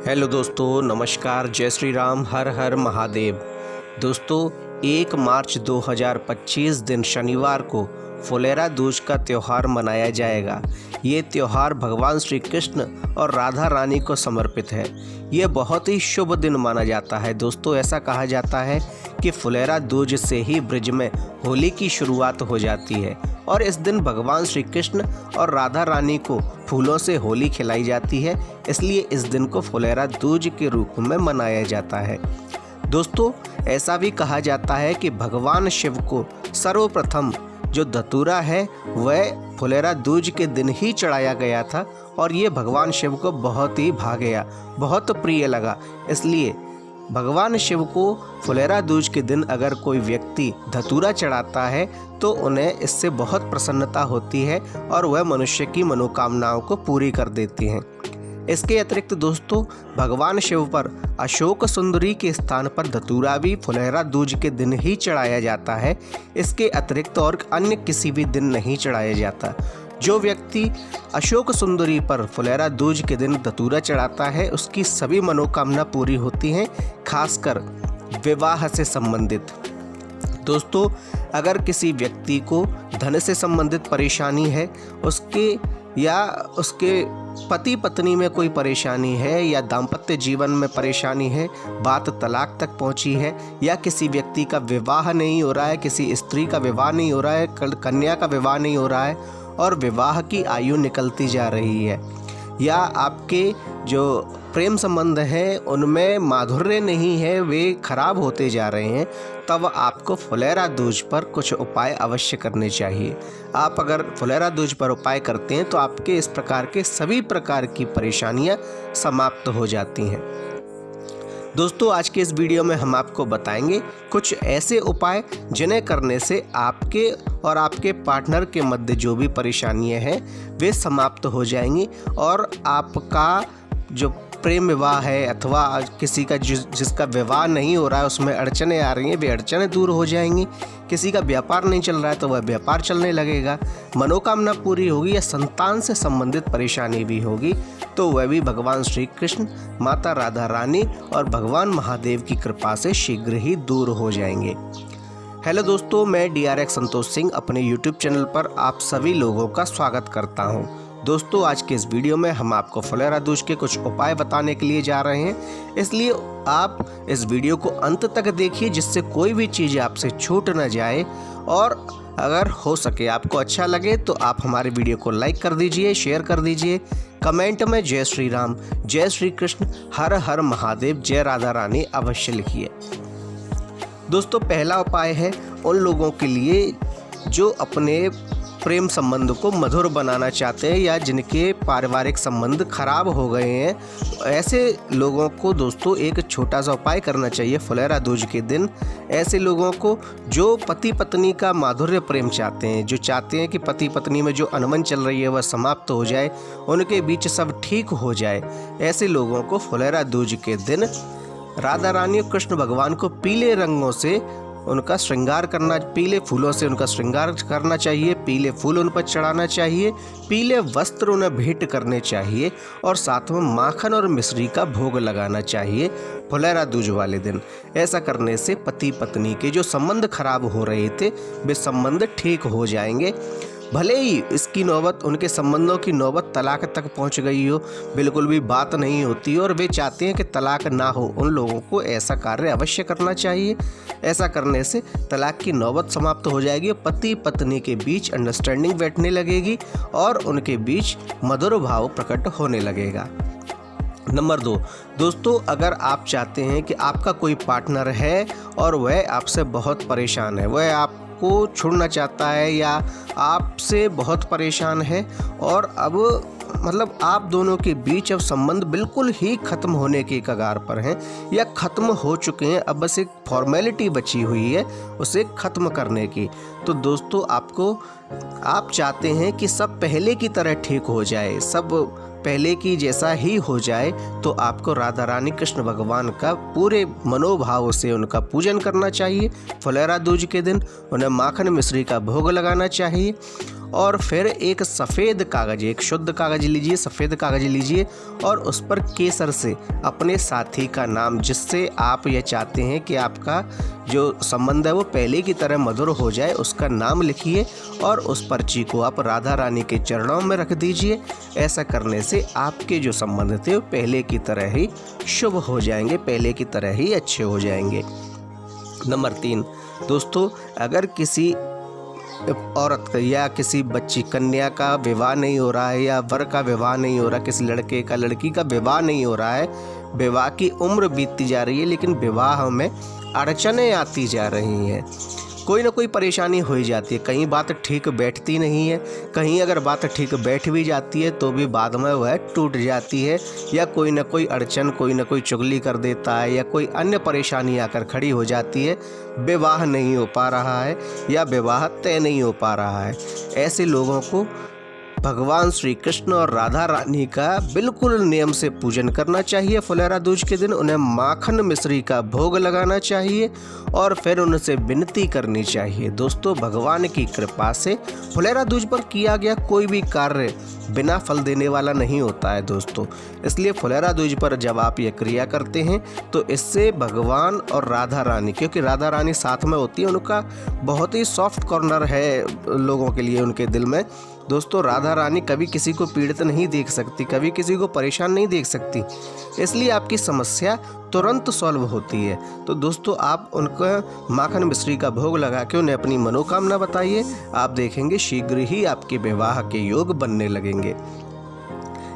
Hello दोस्तों, नमस्कार, जय श्री राम, हर हर महादेव। दोस्तों 1 मार्च 2025 दिन शनिवार को फुलेरा दूज का त्यौहार मनाया जाएगा। ये त्यौहार भगवान श्री कृष्ण और राधा रानी को समर्पित है। ये बहुत ही शुभ दिन माना जाता है। दोस्तों ऐसा कहा जाता है कि फुलेरा दूज से ही ब्रज में होली की शुरुआत हो जाती है और इस दिन भगवान श्री कृष्ण और राधा रानी को फूलों से होली खिलाई जाती है, इसलिए इस दिन को फुलेरा दूज के रूप में मनाया जाता है। दोस्तों ऐसा भी कहा जाता है कि भगवान शिव को सर्वप्रथम जो धतूरा है वह फुलेरा दूज के दिन ही चढ़ाया गया था और ये भगवान शिव को बहुत ही भा गया, बहुत प्रिय लगा। इसलिए भगवान शिव को फुलेरा दूज के दिन अगर कोई व्यक्ति धतूरा चढ़ाता है तो उन्हें इससे बहुत प्रसन्नता होती है और वह मनुष्य की मनोकामनाओं को पूरी कर देती हैं। इसके अतिरिक्त दोस्तों भगवान शिव पर अशोक सुंदरी के स्थान पर धतूरा भी फुलेरा दूज के दिन ही चढ़ाया जाता है। इसके अतिरिक्त और अन्य किसी भी दिन नहीं चढ़ाया जाता। जो व्यक्ति अशोक सुंदरी पर फुलेरा दूज के दिन धतूरा चढ़ाता है उसकी सभी मनोकामना पूरी होती हैं, खासकर विवाह से संबंधित। दोस्तों अगर किसी व्यक्ति को धन से संबंधित परेशानी है, उसके पति पत्नी में कोई परेशानी है या दाम्पत्य जीवन में परेशानी है, बात तलाक तक पहुंची है या किसी व्यक्ति का विवाह नहीं हो रहा है, किसी स्त्री का विवाह नहीं हो रहा है, कन्या का विवाह नहीं हो रहा है और विवाह की आयु निकलती जा रही है, या आपके जो प्रेम संबंध हैं उनमें माधुर्य नहीं है, वे खराब होते जा रहे हैं, तब आपको फुलेरा दूज पर कुछ उपाय अवश्य करने चाहिए। आप अगर फुलेरा दूज पर उपाय करते हैं तो आपके इस प्रकार के सभी प्रकार की परेशानियां समाप्त हो जाती हैं। दोस्तों आज के इस वीडियो में हम आपको बताएंगे कुछ ऐसे उपाय जिन्हें करने से आपके और आपके पार्टनर के मध्य जो भी परेशानियां हैं वे समाप्त हो जाएंगी और आपका जो प्रेम विवाह है अथवा किसी का जिसका विवाह नहीं हो रहा है उसमें अड़चनें आ रही हैं, वे अड़चनें दूर हो जाएंगी। किसी का व्यापार नहीं चल रहा है तो वह व्यापार चलने लगेगा, मनोकामना पूरी होगी या संतान से संबंधित परेशानी भी होगी तो वह भी भगवान श्री कृष्ण, माता राधा रानी और भगवान महादेव की कृपा से शीघ्र ही दूर हो जाएंगे। हेलो दोस्तों, मैं DRX संतोष सिंह अपने YouTube चैनल पर आप सभी लोगों का स्वागत करता हूं। दोस्तों आज के इस वीडियो में हम आपको फुलेरा दूज के कुछ उपाय बताने के लिए जा रहे हैं, इसलिए आप इस वीडियो को अंत तक देखिए जिससे कोई भी चीज़ आपसे छूट न जाए और अगर हो सके आपको अच्छा लगे तो आप हमारे वीडियो को लाइक कर दीजिए, शेयर कर दीजिए, कमेंट में जय श्री राम, जय श्री कृष्ण, हर हर महादेव, जय राधा रानी अवश्य लिखिए। दोस्तों पहला उपाय है उन लोगों के लिए जो अपने प्रेम संबंध को मधुर बनाना चाहते हैं या जिनके पारिवारिक संबंध खराब हो गए हैं। ऐसे लोगों को दोस्तों एक छोटा सा उपाय करना चाहिए फुलेरा दूज के दिन। ऐसे लोगों को जो पति पत्नी का माधुर्य प्रेम चाहते हैं, जो चाहते हैं कि पति पत्नी में जो अनबन चल रही है वह समाप्त हो जाए, उनके बीच सब ठीक हो जाए, ऐसे लोगों को फुलेरा दूज के दिन राधा रानी और कृष्ण भगवान को पीले रंगों से उनका श्रृंगार करना, पीले फूलों से उनका श्रृंगार करना चाहिए, पीले फूल उन पर चढ़ाना चाहिए, पीले वस्त्र उन्हें भेंट करने चाहिए और साथ में माखन और मिश्री का भोग लगाना चाहिए फुलेरा दूज वाले दिन। ऐसा करने से पति पत्नी के जो संबंध खराब हो रहे थे वे संबंध ठीक हो जाएंगे। भले ही इसकी नौबत, उनके संबंधों की नौबत तलाक तक पहुंच गई हो, बिल्कुल भी बात नहीं होती और वे चाहते हैं कि तलाक ना हो, उन लोगों को ऐसा कार्य अवश्य करना चाहिए। ऐसा करने से तलाक की नौबत समाप्त हो जाएगी, पति पत्नी के बीच अंडरस्टैंडिंग बैठने लगेगी और उनके बीच मधुर भाव प्रकट होने लगेगा। नंबर 2 दोस्तों अगर आप चाहते हैं कि आपका कोई पार्टनर है और वह आपसे बहुत परेशान है, वह आपको छोड़ना चाहता है या आपसे बहुत परेशान है और अब मतलब आप दोनों के बीच अब संबंध बिल्कुल ही ख़त्म होने के कगार पर हैं या ख़त्म हो चुके हैं, अब बस एक फॉर्मेलिटी बची हुई है उसे ख़त्म करने की, तो दोस्तों आप चाहते हैं कि सब पहले की तरह ठीक हो जाए, सब पहले की जैसा ही हो जाए, तो आपको राधा रानी कृष्ण भगवान का पूरे मनोभाव से उनका पूजन करना चाहिए। फुलेरा दूज के दिन उन्हें माखन मिश्री का भोग लगाना चाहिए और फिर एक सफ़ेद कागज़, एक शुद्ध कागज़ लीजिए, सफ़ेद कागज़ लीजिए और उस पर केसर से अपने साथी का नाम, जिससे आप ये चाहते हैं कि आपका जो संबंध है वो पहले की तरह मधुर हो जाए, उसका नाम लिखिए और उस पर्ची को आप राधा रानी के चरणों में रख दीजिए। ऐसा करने से आपके जो संबंध थे वो पहले की तरह ही शुभ हो जाएंगे, पहले की तरह ही अच्छे हो जाएंगे। नंबर 3 दोस्तों, अगर किसी औरत या किसी बच्ची कन्या का विवाह नहीं हो रहा है या वर का विवाह नहीं हो रहा, किसी लड़के का लड़की का विवाह नहीं हो रहा है, विवाह की उम्र बीतती जा रही है लेकिन विवाह में अड़चनें आती जा रही हैं, कोई ना कोई परेशानी हो ही जाती है, कहीं बात ठीक बैठती नहीं है, कहीं अगर बात ठीक बैठ भी जाती है तो भी बाद में वह टूट जाती है, या कोई ना कोई अड़चन, कोई ना कोई चुगली कर देता है या कोई अन्य परेशानी आकर खड़ी हो जाती है, विवाह नहीं हो पा रहा है या विवाह तय नहीं हो पा रहा है। ऐसे लोगों को भगवान श्री कृष्ण और राधा रानी का बिल्कुल नियम से पूजन करना चाहिए। फुलेरा दूज के दिन उन्हें माखन मिश्री का भोग लगाना चाहिए और फिर उनसे विनती करनी चाहिए। दोस्तों, भगवान की कृपा से फुलेरा दूज पर किया गया कोई भी कार्य बिना फल देने वाला नहीं होता है दोस्तों। इसलिए फुलेरा दूज पर जब आप ये क्रिया करते हैं तो इससे भगवान और राधा रानी, क्योंकि राधा रानी साथ में होती है, उनका बहुत ही सॉफ्ट कॉर्नर है लोगों के लिए उनके दिल में। दोस्तों, राधा रानी कभी किसी को पीड़ित नहीं देख सकती, कभी किसी को परेशान नहीं देख सकती, इसलिए आपकी समस्या तुरंत सॉल्व होती है। तो दोस्तों, आप उनका माखन मिश्री का भोग लगा के उन्हें अपनी मनोकामना बताइए, आप देखेंगे शीघ्र ही आपके विवाह के योग बनने लगेंगे।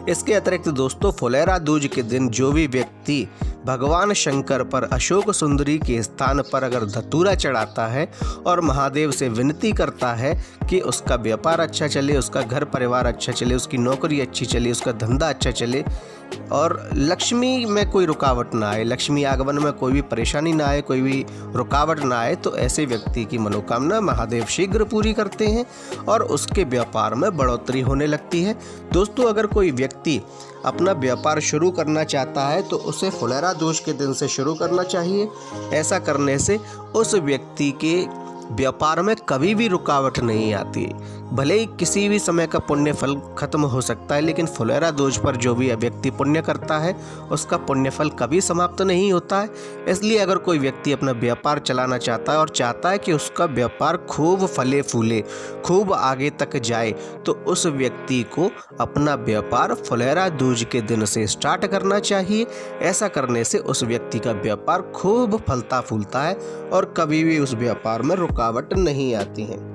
इसके अतिरिक्त दोस्तों, फुलेरा दूज के दिन जो भी व्यक्ति भगवान शंकर पर अशोक सुंदरी के स्थान पर अगर धतूरा चढ़ाता है और महादेव से विनती करता है कि उसका व्यापार अच्छा चले, उसका घर परिवार अच्छा चले, उसकी नौकरी अच्छी चले, उसका धंधा अच्छा चले और लक्ष्मी में कोई रुकावट ना आए, लक्ष्मी आगमन में कोई भी परेशानी ना आए, कोई भी रुकावट ना आए, तो ऐसे व्यक्ति की मनोकामना महादेव शीघ्र पूरी करते हैं और उसके व्यापार में बढ़ोतरी होने लगती है। दोस्तों, अगर कोई व्यक्ति अपना व्यापार शुरू करना चाहता है तो उसे फुलेरा दूज के दिन से शुरू करना चाहिए। ऐसा करने से उस व्यक्ति के व्यापार में कभी भी रुकावट नहीं आती। भले ही किसी भी समय का पुण्य फल खत्म हो सकता है, लेकिन फुलेरा दूज पर जो भी व्यक्ति पुण्य करता है उसका पुण्य फल कभी समाप्त नहीं होता है। इसलिए अगर कोई व्यक्ति अपना व्यापार चलाना चाहता है और चाहता है कि उसका व्यापार खूब फले फूले, खूब आगे तक जाए, तो उस व्यक्ति को अपना व्यापार फुलेरा दूज के दिन से स्टार्ट करना चाहिए। ऐसा करने से उस व्यक्ति का व्यापार खूब फलता फूलता है और कभी भी उस व्यापार में रुकावट नहीं आती है।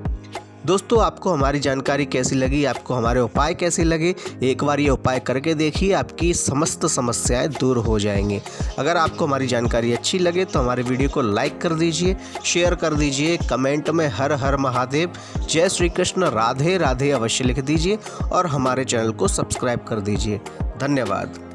दोस्तों, आपको हमारी जानकारी कैसी लगी, आपको हमारे उपाय कैसे लगे, एक बार ये उपाय करके देखिए, आपकी समस्त समस्याएं दूर हो जाएंगी। अगर आपको हमारी जानकारी अच्छी लगे तो हमारे वीडियो को लाइक कर दीजिए, शेयर कर दीजिए, कमेंट में हर हर महादेव, जय श्री कृष्ण, राधे राधे अवश्य लिख दीजिए और हमारे चैनल को सब्सक्राइब कर दीजिए। धन्यवाद।